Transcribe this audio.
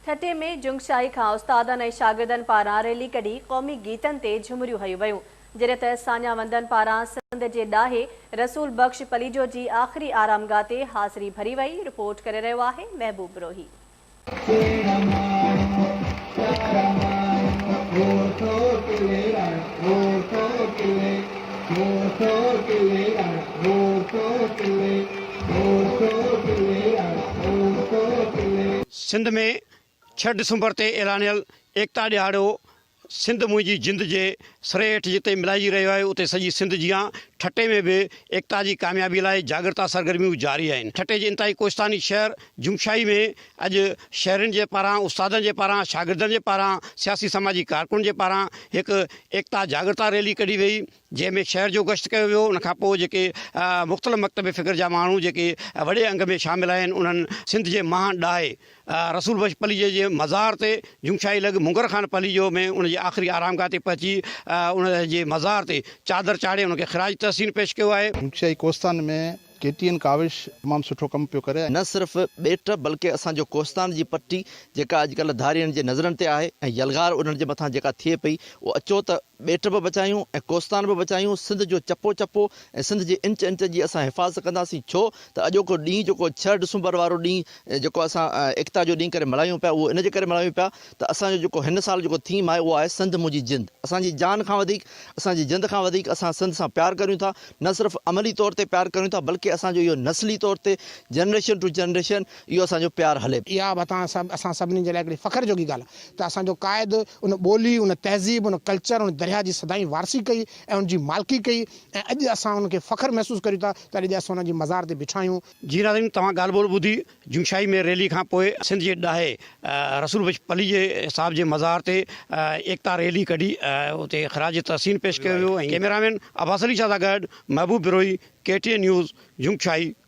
ठटे में जुंगशाही खां उस्तादनि ऐं शागिर्दनि पारां रैली कढी क़ौमी गीतनि ते झुमरियूं हयूं वयूं। जॾहिं त सान्या वंदन पारां सिंध जे ॾाहे रसूल बख़्श पलीजो जी आख़िरी आरामगाह ते हाज़िरी भरी वई। रिपोर्ट करे रहियो आहे महबूब रोही। सिंध में 6 डिसंबर ते ऐलानियल एकता ॾियारो सिंध मुंहिंजी जिंद जे सरे हेठि जिते मिलाइजी रहियो आहे उते सॼी सिंध जियां ठटे में भी एकता की कामयाबी लाइ जागृता सरगर्मियूं जारी आहिनि। ठटे जे इंतहाई कोस्तानी शहर जुमशाई में अॼु शहरनि जे पारां उस्तादनि जे पारां शागिर्दनि जे पारां सियासी समाजी कारकुन जे पारां हिकु एकता जागृता रैली कढी वई जंहिंमें शहर जो गश्त कयो वियो। उनखां पोइ जेके मुख़्तलिफ़ मकतब फ़िक्र जा माण्हू जेके वॾे अंग में शामिल आहिनि उन्हनि सिंध जे महान ॾाहे रसूल बख़्श पलीजे जे मज़ार ते जुमशाई लॻ मुंगर ख़ान पलीजो में उनजी आख़िरी आरामगाह ते पहुची उन जे मज़ार ते चादर चाढ़े उनखे ख़िराज तहसीन पेश कयो आहे। जुमशाई कोस्तान में KTN काविश तमामु सुठो कमु पियो करे। न सिर्फ़ ॿेट बल्कि असांजो कोस्तान जी पट्टी जेका अॼुकल्ह धारियनि जे नज़रनि ते आहे ऐं यलगार उन्हनि जे मथां जेका थिए पई उहो अचो त ॿेट बि बचायूं ऐं कोस्तान बि बचायूं। सिंध जो चपो चपो ऐं सिंध जे इंच इंच जी असां हिफ़ाज़त कंदासीं। छो त अॼोको ॾींहुं जेको 6 डिसंबर वारो ॾींहुं जेको असां एकता जो ॾींहुं करे मल्हायूं पिया उहो इन जे करे मल्हायूं पिया त असांजो जेको हिन साल जेको थीम आहे उहो आहे सिंध मुंहिंजी जिंद। असांजी जान खां वधीक असांजी जिंद खां वधीक असां सिंध सां प्यार करियूं था। न सिर्फ़ु अमली तौर ते प्यार करियूं था बल्कि असांजो इहो नस्ली तौर ते जनरेशन टू जनरेशन इहो असांजो प्यार हले। इहा असां सभिनी जे लाइ हिकिड़ी फ़ख्र जोगी ॻाल्हि आहे त असांजो क़ाइद उन ॿोली उन तहज़ीब उन कल्चर उन दरिया जी सदाई वारसी कई ऐं उनजी मालिकी कई ऐं अॼु असां उनखे फ़ख्र महसूसु करियूं था त अॼु असां उनजी मज़ार ते बिछायूं। जी नाज़रीन, तव्हां ॻाल्हि ॿोल ॿुधी। जुमशाई में रैली खां पोइ सिंध जे ॾाहे रसूल बख़्श पलीजे साहिब जे मज़ार ते एकता रैली कढी उते ख़िराज तहसीन पेश कयो वियो। कैमरामैन अब्बास अली शाह सां गॾु महबूब बिरोही, KTN न्यूज़, जुमशाई।